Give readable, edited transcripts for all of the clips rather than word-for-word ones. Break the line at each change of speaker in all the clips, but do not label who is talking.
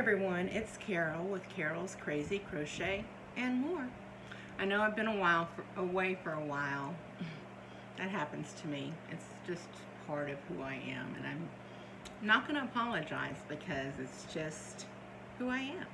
everyone, it's Carol with Carol's Crazy Crochet and more. I know I've been away for a while. That happens to me. It's just part of who I am, and I'm not going to apologize because it's just who I am.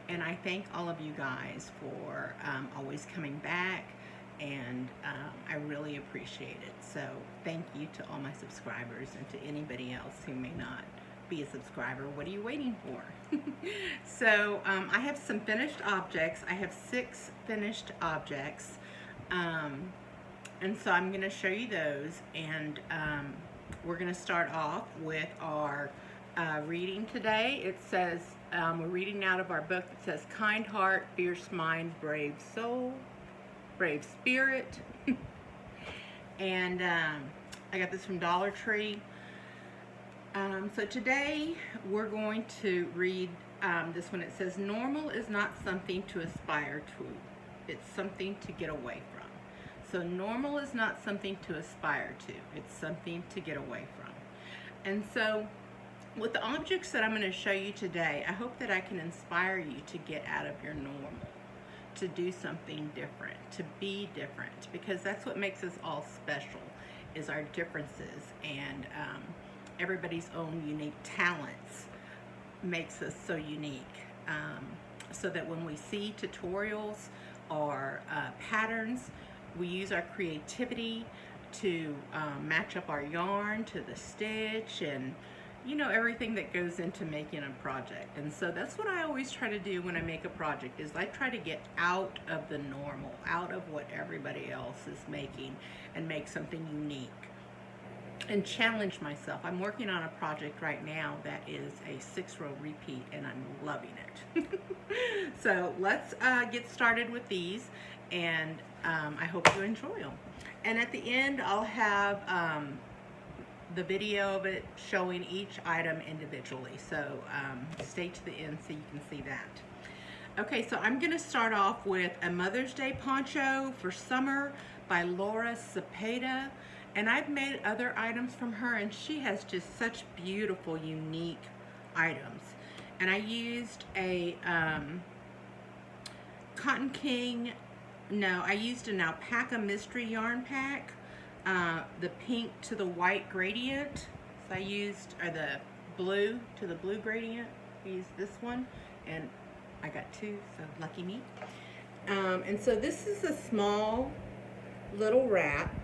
And I thank all of you guys for always coming back, and I really appreciate it. So thank you to all my subscribers and to anybody else who may not be a subscriber. What are you waiting for? So I have some finished objects. I have 6 finished objects, and so I'm going to show you those, and we're going to start off with our reading today. It says we're reading out of our book that says Kind Heart, Fierce Mind, Brave Soul, Brave Spirit. And I got this from Dollar Tree. So today we're going to read this one. It says, normal is not something to aspire to. It's something to get away from. So normal is not something to aspire to. It's something to get away from. And so with the objects that I'm going to show you today, I hope that I can inspire you to get out of your normal, to do something different, to be different, because that's what makes us all special, is our differences, and everybody's own unique talents makes us so unique, so that when we see tutorials or patterns, we use our creativity to match up our yarn to the stitch, and you know, everything that goes into making a project. And so that's what I always try to do when I make a project, is I try to get out of the normal, out of what everybody else is making, and make something unique and challenge myself. I'm working on a project right now that is a 6-row repeat, and I'm loving it. So let's get started with these, and I hope you enjoy them. And at the end, I'll have the video of it showing each item individually. So stay to the end so you can see that. Okay, so I'm going to start off with a Mother's Day poncho for summer by Laura Cepeda. And I've made other items from her, and she has just such beautiful, unique items. And I used a Cotton King, no, I used an Alpaca Mystery Yarn Pack, the pink to the white gradient. So I used, or the blue to the blue gradient. I used this one, and I got 2, so lucky me. And so this is a small little wrap.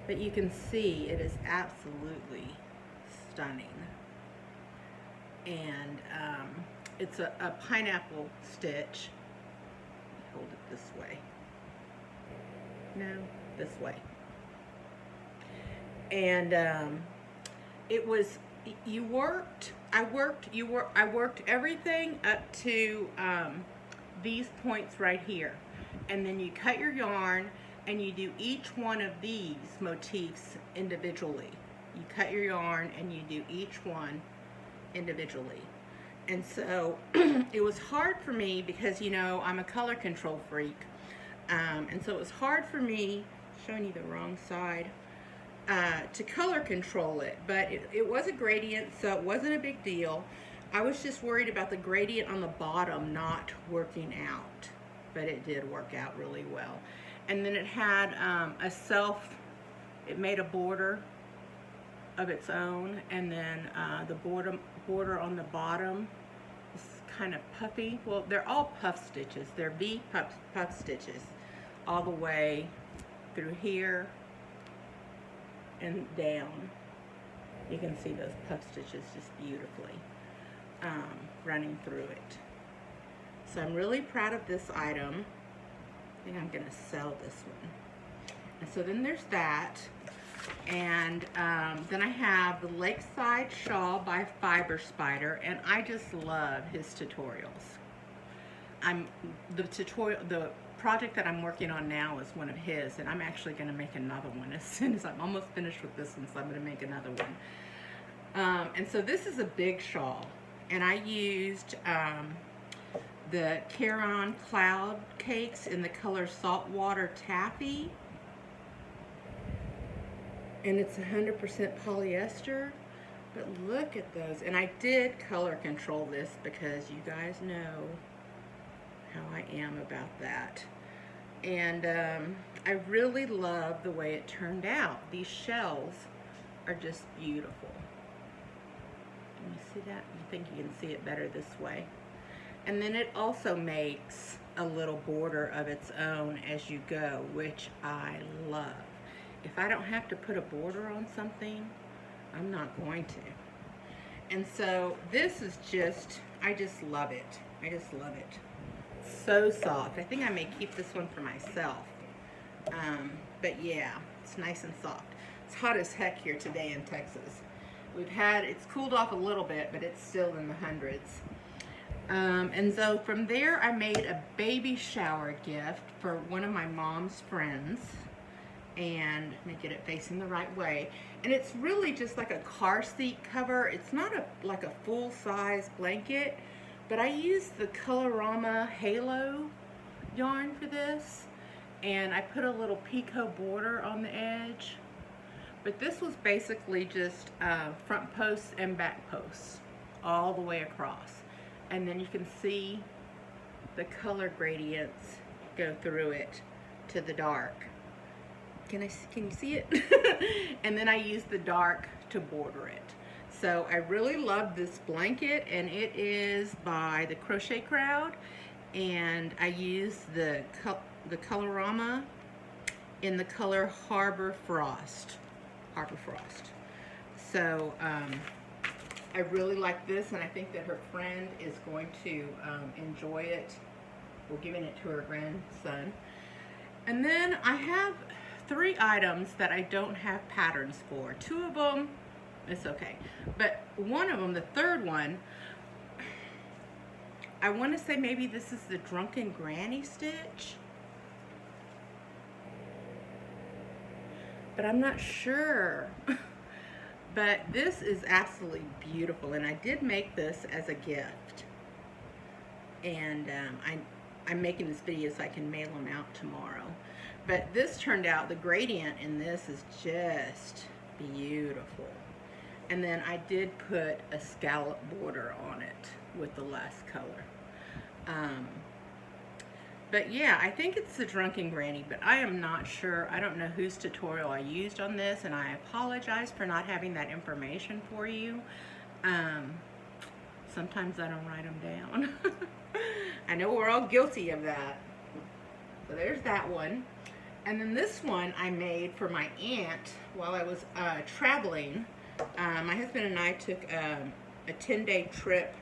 But you can see it is absolutely stunning. And it's a pineapple stitch. Hold it this way. No, this way. And it was, I worked everything up to these points right here. And then you cut your yarn, and you do each one of these motifs individually. You cut your yarn and you do each one individually. And so it was hard for me because, you know, I'm a color control freak. And so it was hard for me, showing you the wrong side, to color control it. But it was a gradient, so it wasn't a big deal. I was just worried about the gradient on the bottom not working out. But it did work out really well. And then it had it made a border of its own, and then the border on the bottom is kind of puffy. Well, they're all puff stitches. They're V puff stitches all the way through here and down. You can see those puff stitches just beautifully running through it. So I'm really proud of this item. I think I'm going to sell this one. And so then there's that. And then I have the Lakeside Shawl by Fiber Spider, and I just love his tutorials. The project that I'm working on now is one of his, and I'm actually going to make another one as soon as I'm almost finished with this one, so I'm going to make another one. And so this is a big shawl, and I used the Caron Cloud Cakes in the color Saltwater Taffy, and it's 100% polyester, But look at those. And I did color control this because you guys know how I am about that. And I really love the way it turned out. These shells are just beautiful. Can you see that? I think you can see it better this way. And then it also makes a little border of its own as you go, which I love. If I don't have to put a border on something, I'm not going to. And so this is just, I just love it. I just love it. So soft. I think I may keep this one for myself. But yeah, it's nice and soft. It's hot as heck here today in Texas. It's cooled off a little bit, but it's still in the hundreds. And so from there, I made a baby shower gift for one of my mom's friends. And let me get it facing the right way. And it's really just like a car seat cover. It's not like a full-size blanket, but I used the Colorama Halo yarn for this. And I put a little picot border on the edge. But this was basically just front posts and back posts all the way across. And then you can see the color gradients go through it to the dark. Can you see it? And then I used the dark to border it. So I really love this blanket, and it is by the Crochet Crowd. And I used the Colorama in the color Harbor Frost. So I really like this, and I think that her friend is going to enjoy it. We're giving it to her grandson. And then I have 3 items that I don't have patterns for. 2 of them, it's okay. But one of them, the third one, I want to say maybe this is the Drunken Granny stitch. But I'm not sure. But this is absolutely beautiful, and I did make this as a gift. And I'm making this video so I can mail them out tomorrow. But this turned out, the gradient in this is just beautiful. And then I did put a scallop border on it with the last color. But yeah, I think it's the Drunken Granny, but I am not sure. I don't know whose tutorial I used on this, and I apologize for not having that information for you. Sometimes I don't write them down. I know we're all guilty of that. So there's that one. And then this one I made for my aunt while I was traveling. My husband and I took a 10-day trip,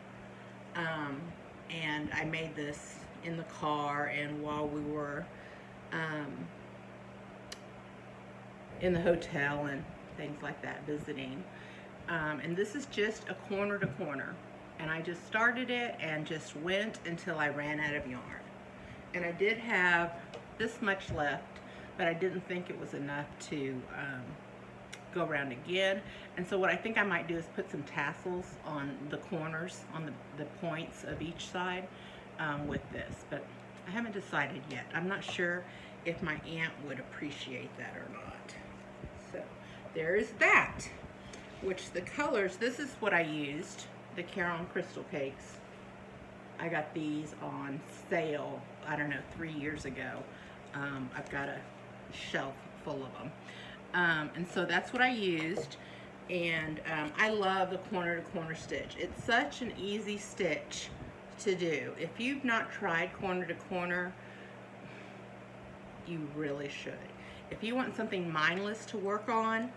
and I made this in the car and while we were in the hotel and things like that, visiting. And this is just a corner to corner. And I just started it and just went until I ran out of yarn. And I did have this much left, but I didn't think it was enough to go around again. And so what I think I might do is put some tassels on the corners, on the points of each side with this. But I haven't decided yet. I'm not sure if my aunt would appreciate that or not. So there's that. Which the colors, this is what I used, the Carol and Crystal cakes. I got these on sale, I don't know, 3 years ago. I've got a shelf full of them. And so that's what I used. And I love the corner to corner stitch. It's such an easy stitch to do. If you've not tried corner to corner, you really should. If you want something mindless to work on,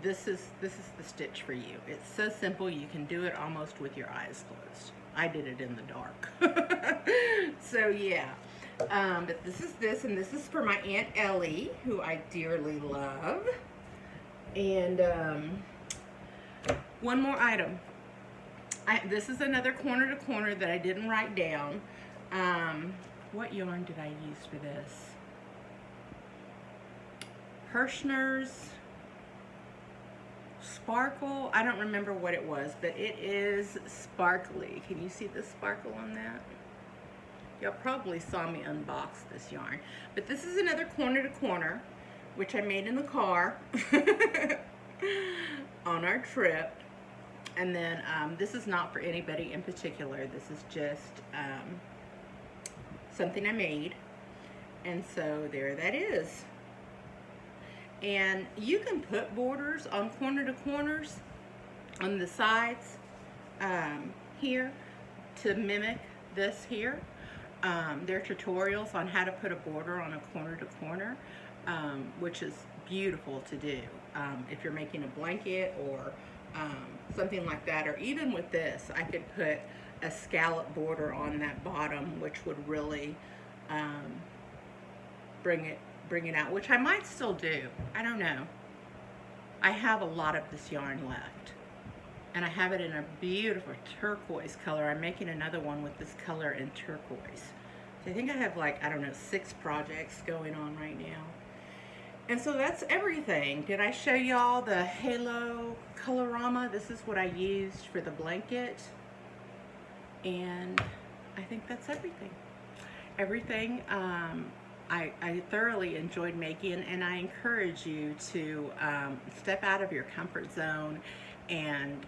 this is the stitch for you. It's so simple, you can do it almost with your eyes closed. I did it in the dark. So yeah, but this is this, and this is for my Aunt Ellie, who I dearly love. And one more item. This is another corner to corner that I didn't write down. What yarn did I use for this? Hirschner's Sparkle. I don't remember what it was, but it is sparkly. Can you see the sparkle on that? Y'all probably saw me unbox this yarn. But this is another corner to corner, which I made in the car on our trip. And then this is not for anybody in particular. This is just something I made. And so there that is. And you can put borders on corner to corners on the sides here to mimic this here. There are tutorials on how to put a border on a corner to corner, which is beautiful to do if you're making a blanket or something like that. Or even with this, I could put a scallop border on that bottom, which would really bring it out, which I might still do. I don't know. I have a lot of this yarn left, and I have it in a beautiful turquoise color. I'm making another one with this color in turquoise. So I think I have, like, I don't know, 6 projects going on right now. And so that's everything. Did I show y'all the Halo Colorama? This is what I used for the blanket. And I think that's everything. Everything I thoroughly enjoyed making, and I encourage you to step out of your comfort zone and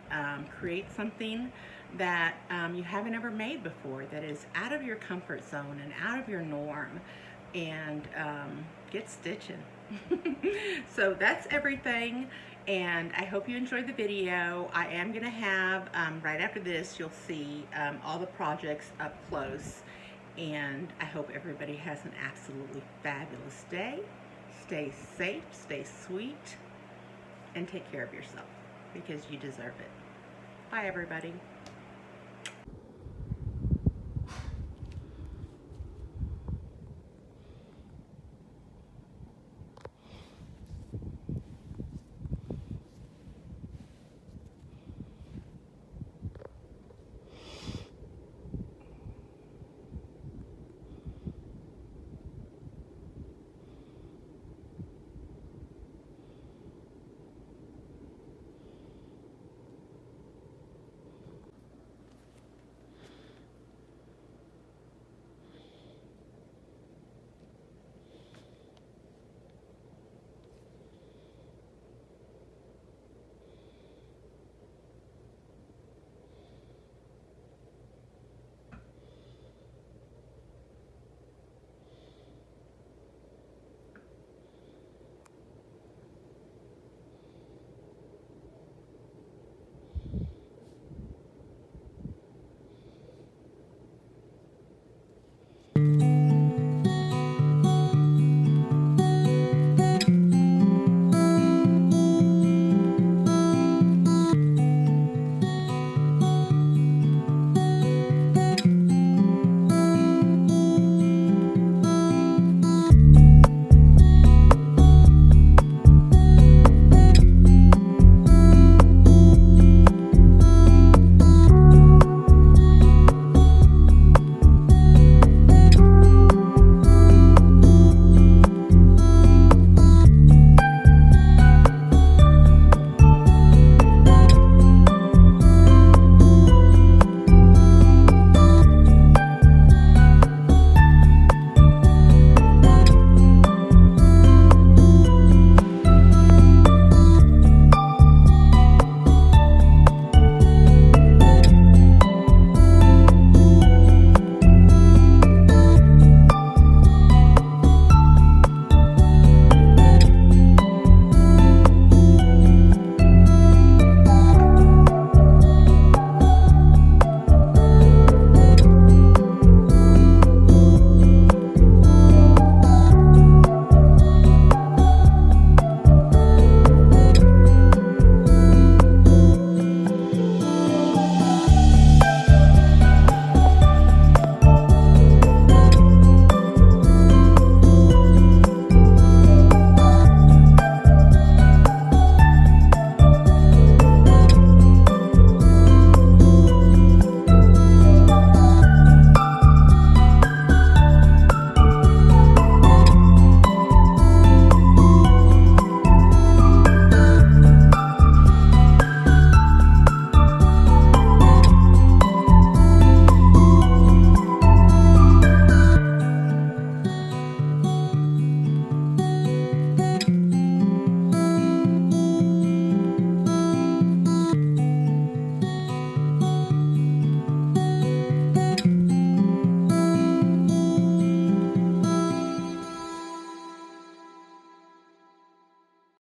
create something that you haven't ever made before, that is out of your comfort zone and out of your norm, and get stitching. So that's everything, and I hope you enjoyed the video. I am going to have, right after this, you'll see all the projects up close, and I hope everybody has an absolutely fabulous day. Stay safe, stay sweet, and take care of yourself, because you deserve it. Bye, everybody.